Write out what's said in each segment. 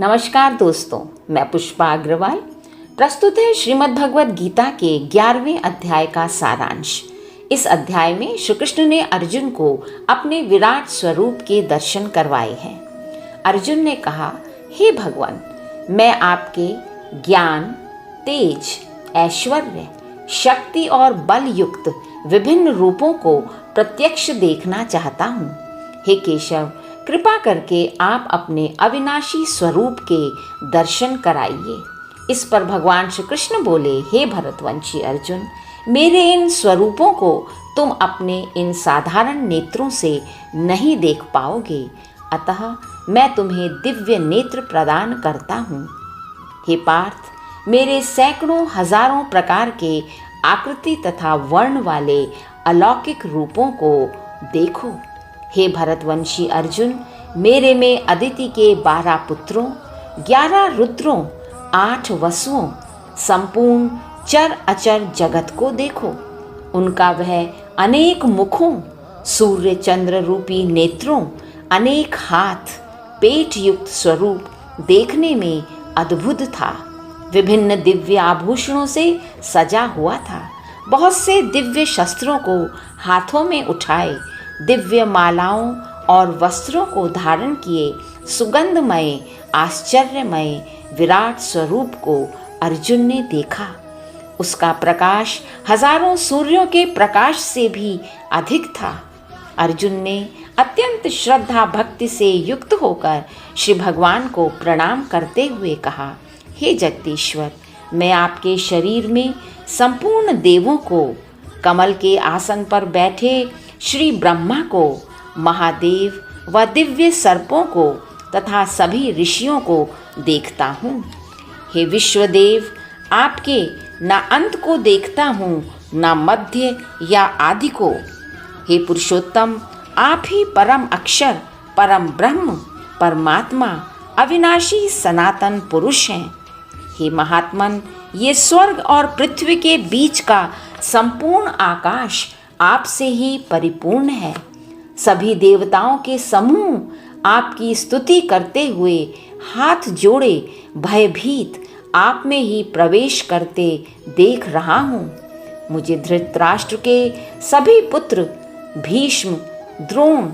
नमस्कार दोस्तों, मैं पुष्पा अग्रवाल। प्रस्तुत है श्रीमद् भगवद गीता के 11वें अध्याय का सारांश। इस अध्याय में श्री कृष्ण ने अर्जुन को अपने विराट स्वरूप के दर्शन करवाए हैं। अर्जुन ने कहा, हे भगवान, मैं आपके ज्ञान, तेज, ऐश्वर्य, शक्ति और बल युक्त विभिन्न रूपों को प्रत्यक्ष देखना चाहता हूँ। हे केशव, कृपा करके आप अपने अविनाशी स्वरूप के दर्शन कराइए। इस पर भगवान श्री कृष्ण बोले, हे भरतवंशी अर्जुन, मेरे इन स्वरूपों को तुम अपने इन साधारण नेत्रों से नहीं देख पाओगे, अतः मैं तुम्हें दिव्य नेत्र प्रदान करता हूँ। हे पार्थ, मेरे सैकड़ों हजारों प्रकार के आकृति तथा वर्ण वाले अलौकिक रूपों को देखो। हे भरतवंशी अर्जुन, मेरे में अदिति के 12 पुत्रों, 11 रुद्रों, 8 वसुओं, संपूर्ण चर अचर जगत को देखो। उनका वह अनेक मुखों, सूर्य चंद्र रूपी नेत्रों, अनेक हाथ, पेट युक्त स्वरूप देखने में अद्भुत था। विभिन्न दिव्य आभूषणों से सजा हुआ था। बहुत से दिव्य शस्त्रों को हाथों में उठाए, दिव्य मालाओं और वस्त्रों को धारण किए सुगंधमय आश्चर्यमय विराट स्वरूप को अर्जुन ने देखा। उसका प्रकाश हजारों सूर्यों के प्रकाश से भी अधिक था। अर्जुन ने अत्यंत श्रद्धा भक्ति से युक्त होकर श्री भगवान को प्रणाम करते हुए कहा, हे जगदीश्वर, मैं आपके शरीर में संपूर्ण देवों को, कमल के आसन पर बैठे श्री ब्रह्मा को, महादेव व दिव्य सर्पों को तथा सभी ऋषियों को देखता हूँ। हे विश्वदेव, आपके न अंत को देखता हूँ, न मध्य या आदि को। हे पुरुषोत्तम, आप ही परम अक्षर, परम ब्रह्म, परमात्मा, अविनाशी सनातन पुरुष हैं। हे महात्मन, ये स्वर्ग और पृथ्वी के बीच का संपूर्ण आकाश आपसे ही परिपूर्ण है। सभी देवताओं के समूह आपकी स्तुति करते हुए हाथ जोड़े भयभीत आप में ही प्रवेश करते देख रहा हूँ। मुझे धृतराष्ट्र के सभी पुत्र, भीष्म, द्रोण,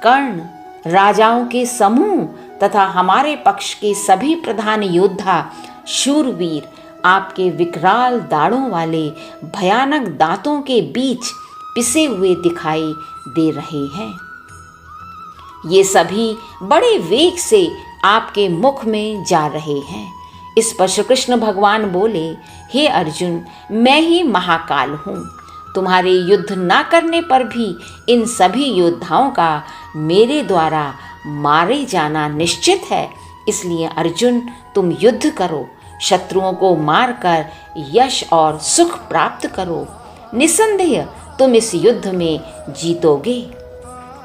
कर्ण, राजाओं के समूह तथा हमारे पक्ष के सभी प्रधान योद्धा, शूरवीर आपके विकराल दाढ़ों वाले भयानक दांतों के बीच पिसे हुए दिखाई दे रहे हैं। ये सभी बड़े वेग से आपके मुख में जा रहे हैं। इस पर श्री कृष्ण भगवान बोले, हे अर्जुन, मैं ही महाकाल हूँ। तुम्हारे युद्ध ना करने पर भी इन सभी योद्धाओं का मेरे द्वारा मारे जाना निश्चित है। इसलिए अर्जुन, तुम युद्ध करो, शत्रुओं को मारकर यश और सुख प्राप्त करो। निसंदेह तुम इस युद्ध में जीतोगे।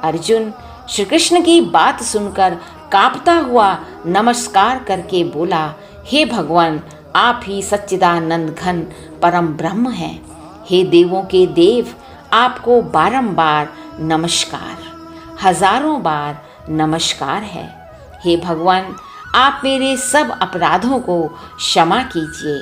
अर्जुन श्री कृष्ण की बात सुनकर कांपता हुआ नमस्कार करके बोला, हे भगवान, आप ही सच्चिदानंद घन परम ब्रह्म हैं। हे देवों के देव, आपको बारंबार नमस्कार, हजारों बार नमस्कार है। हे भगवान, आप मेरे सब अपराधों को क्षमा कीजिए।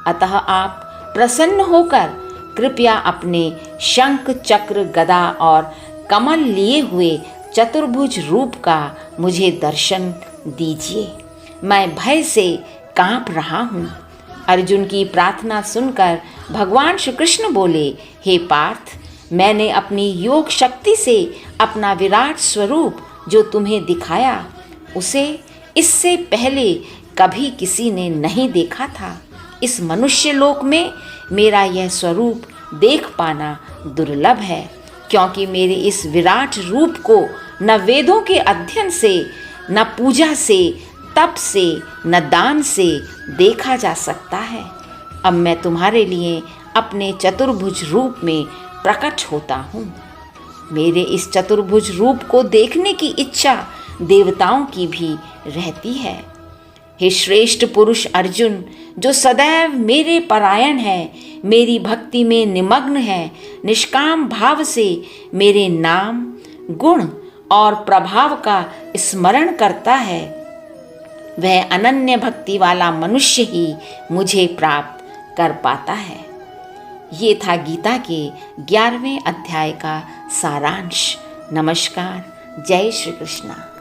अतः आप प्रसन्न होकर कृपया अपने शंख, चक्र, गदा और कमल लिए हुए चतुर्भुज रूप का मुझे दर्शन दीजिए। मैं भय से कांप रहा हूँ। अर्जुन की प्रार्थना सुनकर भगवान श्री कृष्ण बोले, हे पार्थ, मैंने अपनी योग शक्ति से अपना विराट स्वरूप जो तुम्हें दिखाया, उसे इससे पहले कभी किसी ने नहीं देखा था। इस मनुष्य लोक में मेरा यह स्वरूप देख पाना दुर्लभ है, क्योंकि मेरे इस विराट रूप को न वेदों के अध्ययन से, न पूजा से, तप से, न दान से देखा जा सकता है। अब मैं तुम्हारे लिए अपने चतुर्भुज रूप में प्रकट होता हूँ। मेरे इस चतुर्भुज रूप को देखने की इच्छा देवताओं की भी रहती है। हे श्रेष्ठ पुरुष अर्जुन, जो सदैव मेरे परायण है, मेरी भक्ति में निमग्न है, निष्काम भाव से मेरे नाम, गुण और प्रभाव का स्मरण करता है, वह अनन्य भक्ति वाला मनुष्य ही मुझे प्राप्त कर पाता है। ये था गीता के 11वें अध्याय का सारांश। नमस्कार। जय श्री कृष्णा।